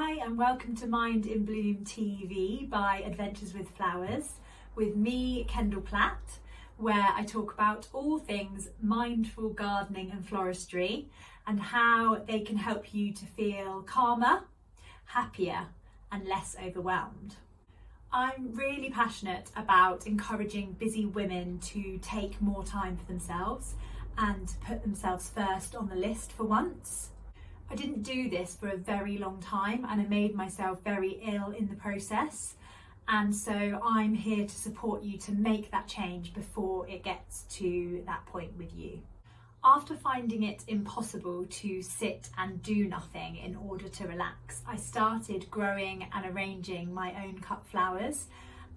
Hi and welcome to Mind in Bloom TV by Adventures with Flowers with me, Kendall Platt, where I talk about all things mindful gardening and floristry and how they can help you to feel calmer, happier and less overwhelmed. I'm really passionate about encouraging busy women to take more time for themselves and put themselves first on the list for once. I didn't do this for a very long time and I made myself very ill in the process, and so I'm here to support you to make that change before it gets to that point with you. After finding it impossible to sit and do nothing in order to relax, I started growing and arranging my own cut flowers,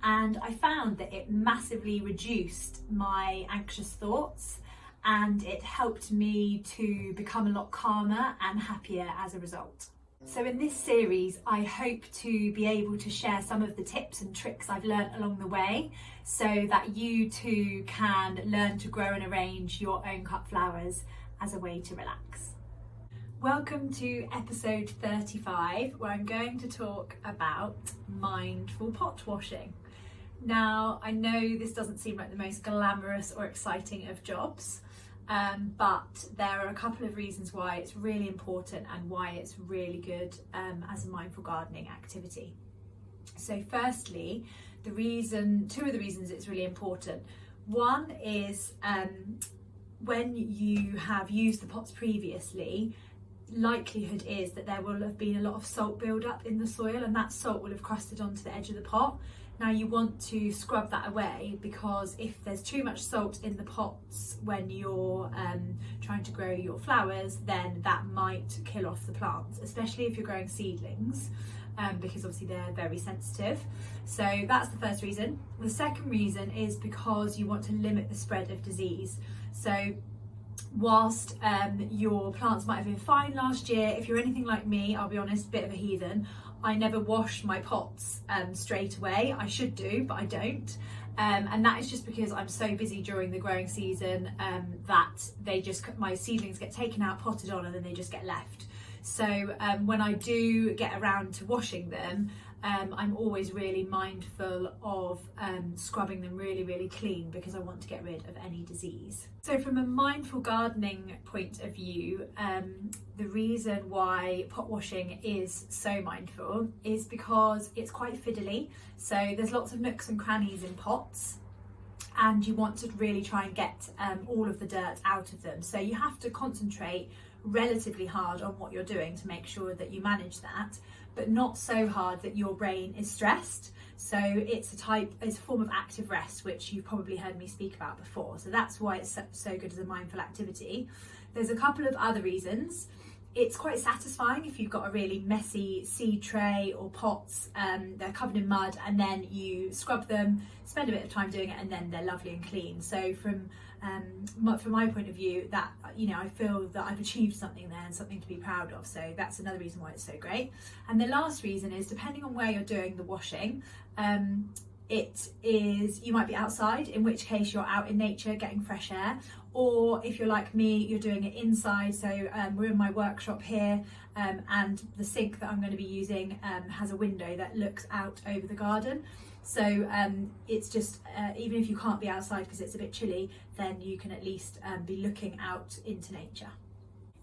and I found that it massively reduced my anxious thoughts and it helped me to become a lot calmer and happier as a result. So in this series, I hope to be able to share some of the tips and tricks I've learnt along the way so that you too can learn to grow and arrange your own cut flowers as a way to relax. Welcome to episode 35, where I'm going to talk about mindful pot washing. Now, I know this doesn't seem like the most glamorous or exciting of jobs, but there are a couple of reasons why it's really important and why it's really good as a mindful gardening activity. So firstly, two of the reasons it's really important. One is when you have used the pots previously, likelihood is that there will have been a lot of salt build-up in the soil and that salt will have crusted onto the edge of the pot. Now you want to scrub that away, because if there's too much salt in the pots when you're trying to grow your flowers, then that might kill off the plants, especially if you're growing seedlings, because obviously they're very sensitive. So that's the first reason. The second reason is because you want to limit the spread of disease. So whilst your plants might have been fine last year, if you're anything like me, I'll be honest, a bit of a heathen, I never wash my pots straight away. I should do, but I don't. And that is just because I'm so busy during the growing season that my seedlings get taken out, potted on, and then they just get left. So when I do get around to washing them, I'm always really mindful of scrubbing them really, really clean, because I want to get rid of any disease. So from a mindful gardening point of view, the reason why pot washing is so mindful is because it's quite fiddly. So there's lots of nooks and crannies in pots, and you want to really try and get all of the dirt out of them. So you have to concentrate relatively hard on what you're doing to make sure that you manage that, but not so hard that your brain is stressed. So it's a form of active rest, which you've probably heard me speak about before. So that's why it's so good as a mindful activity. There's a couple of other reasons. It's quite satisfying if you've got a really messy seed tray or pots, they're covered in mud, and then you scrub them, spend a bit of time doing it, and then they're lovely and clean. So from my point of view, that, you know, I feel that I've achieved something there and something to be proud of. So that's another reason why it's so great. And the last reason is, depending on where you're doing the washing, you might be outside, in which case you're out in nature getting fresh air, or if you're like me, you're doing it inside. So we're in my workshop here, and the sink that I'm going to be using has a window that looks out over the garden. So it's just, even if you can't be outside because it's a bit chilly, then you can at least be looking out into nature.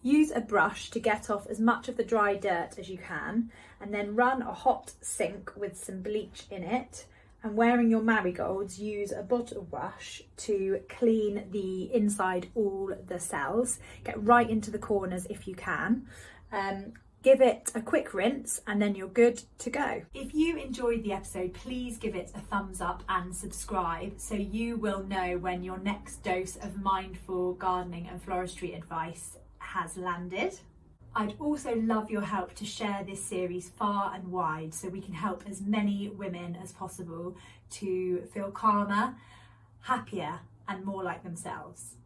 Use a brush to get off as much of the dry dirt as you can, and then run a hot sink with some bleach in it. And wearing your marigolds, use a bottle brush to clean the inside, all the cells. Get right into the corners if you can. Give it a quick rinse and then you're good to go. If you enjoyed the episode, please give it a thumbs up and subscribe so you will know when your next dose of mindful gardening and floristry advice has landed. I'd also love your help to share this series far and wide so we can help as many women as possible to feel calmer, happier and more like themselves.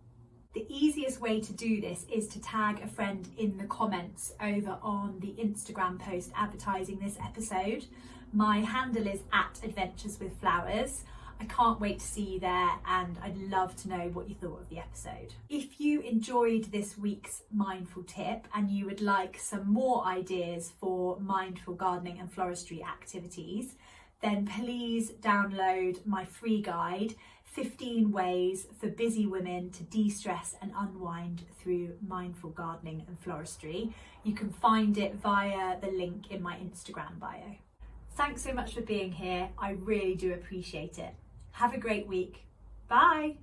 The easiest way to do this is to tag a friend in the comments over on the Instagram post advertising this episode. My handle is @Adventures with Flowers. I can't wait to see you there, and I'd love to know what you thought of the episode. If you enjoyed this week's mindful tip and you would like some more ideas for mindful gardening and floristry activities, then please download my free guide, 15 Ways for Busy Women to De-Stress and Unwind Through Mindful Gardening and Floristry. You can find it via the link in my Instagram bio. Thanks so much for being here. I really do appreciate it. Have a great week. Bye.